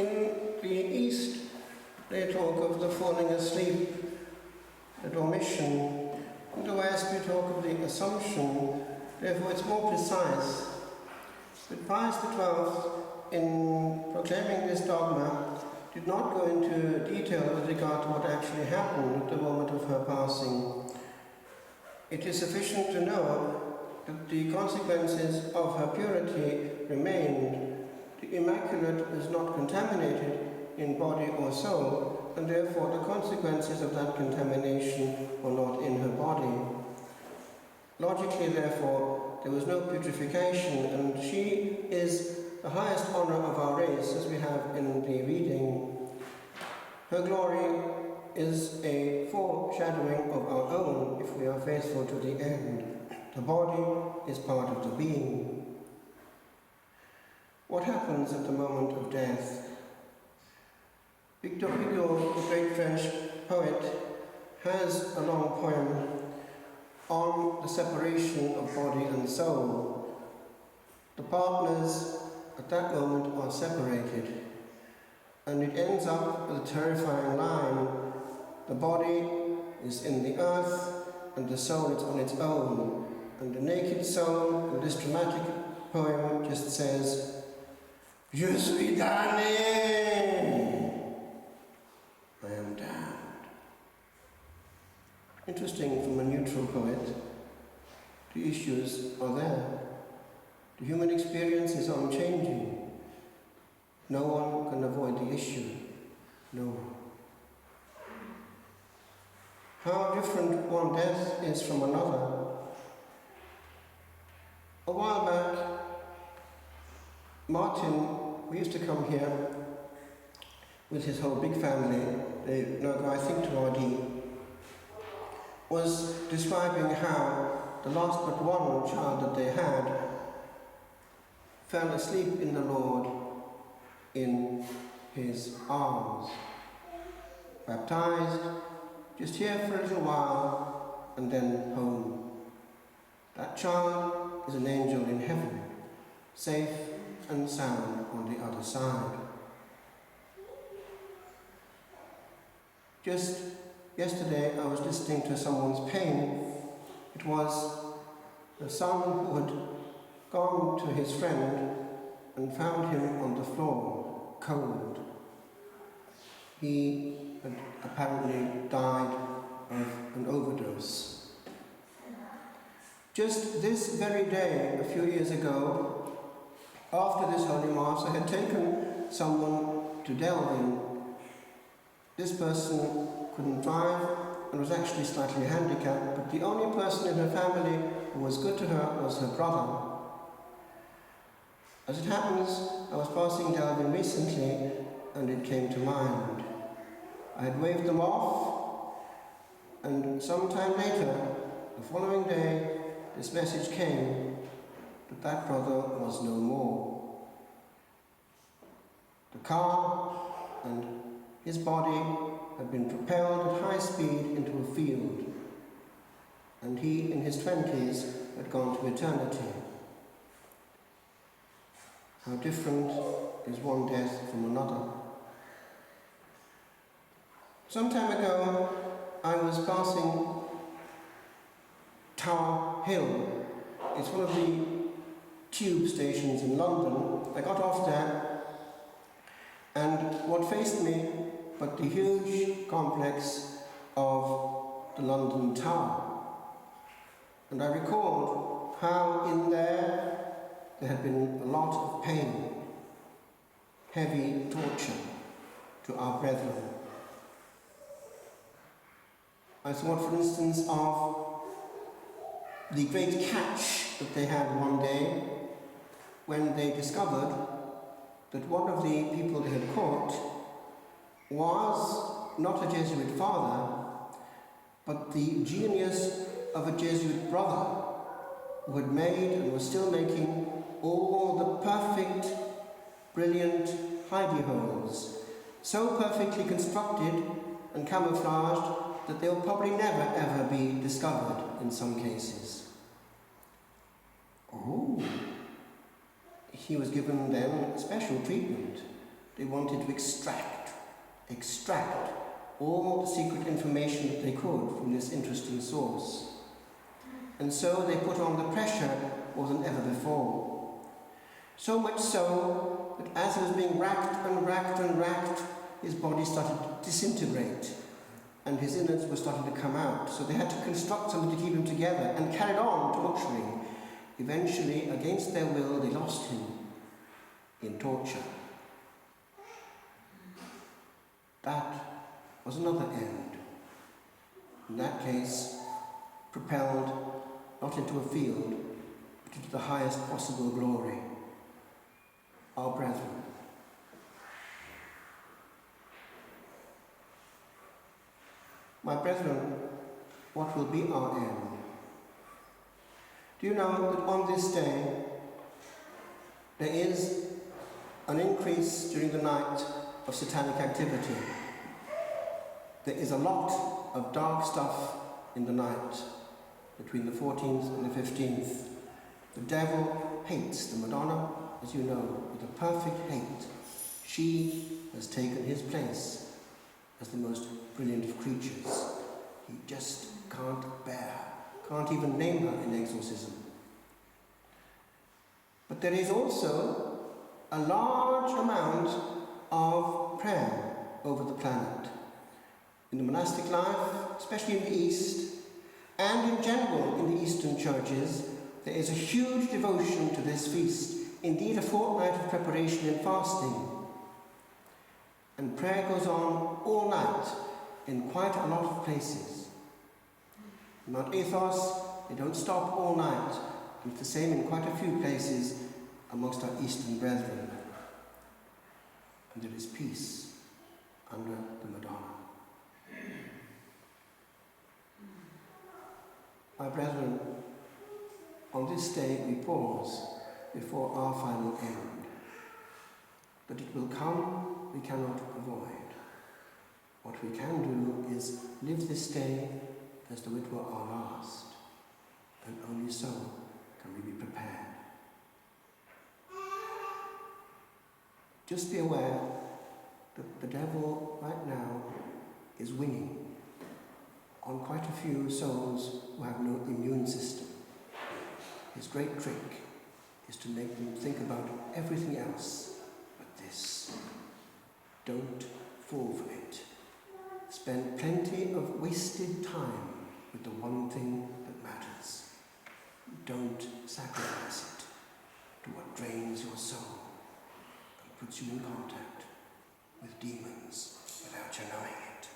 In the East, they talk of the falling asleep, the dormition. In the West, we talk of the Assumption. Therefore, it's more precise. But Pius XII, in proclaiming this dogma, did not go into detail with regard to what actually happened at the moment of her passing. It is sufficient to know that the consequences of her purity remained. The Immaculate was not contaminated in body or soul, and therefore the consequences of that contamination were not in her body. Logically, therefore, there was no putrefaction, and she is the highest honor of our race, as we have in the reading. Her glory is a foreshadowing of our own if we are faithful to the end. The body is part of the being. What happens at the moment of death? Victor Hugo, the great French poet, has a long poem on the separation of body and soul. The partners at that moment are separated, and it ends up with a terrifying line. The body is in the earth and the soul is on its own, and the naked soul in this dramatic poem just says, "Je suis damné." I am damned. Interesting, from a neutral poet, the issues are there. The human experience is unchanging. No one can avoid the issue. No one. How different one death is from another. A while back, Martin, who used to come here with his whole big family, they now go, I think, to RD, was describing how the last but one child that they had fell asleep in the Lord in his arms, baptized, just here for a little while, and then home. That child is an angel in heaven, safe and sound on the other side. Just yesterday I was listening to someone's pain. It was a son who had gone to his friend and found him on the floor, cold. He had apparently died of an overdose. Just this very day, a few years ago, after this Holy Mass, I had taken someone to Delvin. This person couldn't drive and was actually slightly handicapped, but the only person in her family who was good to her was her brother. As it happens, I was passing Delvin recently and it came to mind. I had waved them off, and some time later, the following day, this message came that that brother was no more. The car and his body had been propelled at high speed into a field, and he, in his 20s, had gone to eternity. How different is one death from another. Some time ago, I was passing Tower Hill. It's one of the tube stations in London. I got off there, and what faced me but the huge complex of the London Tower. And I recalled how in there had been a lot of pain, heavy torture to our brethren. I thought, for instance, of the great catch that they had one day when they discovered that one of the people they had caught was not a Jesuit father, but the genius of a Jesuit brother who had made and was still making all the perfect, brilliant hidey holes, so perfectly constructed and camouflaged that they'll probably never ever be discovered in some cases. Oh, he was given then special treatment. They wanted to extract all the secret information that they could from this interesting source. And so they put on the pressure more than ever before. So much so that as he was being racked and racked and racked, his body started to disintegrate and his innards were starting to come out. So they had to construct something to keep him together and carried on torturing. Eventually, against their will, they lost him in torture. That was another end. In that case, propelled not into a field, but into the highest possible glory. Our brethren. My brethren, what will be our end? Do you know that on this day, there is an increase during the night of satanic activity? There is a lot of dark stuff in the night between the 14th and the 15th. The devil hates the Madonna, as you know, with a perfect hate. She has taken his place as the most brilliant of creatures. He just can't can't even name her in exorcism. But there is also a large amount of prayer over the planet. In the monastic life, especially in the East, and in general in the Eastern churches, there is a huge devotion to this feast, indeed a fortnight of preparation and fasting. And prayer goes on all night in quite a lot of places. In Mount Athos, they don't stop all night, and it's the same in quite a few places amongst our Eastern brethren. And there is peace under the Madonna. My brethren, on this day we pause before our final end. That it will come, we cannot avoid. What we can do is live this day as though it were our last, and only so can we be prepared. Just be aware that the devil right now is winning on quite a few souls who have no immune system. His great trick is to make them think about everything else but this. Don't fall for it. Spend plenty of wasted time with the one thing that matters. Don't sacrifice it to what drains your soul and puts you in contact with demons without you knowing it.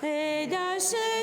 Ed asce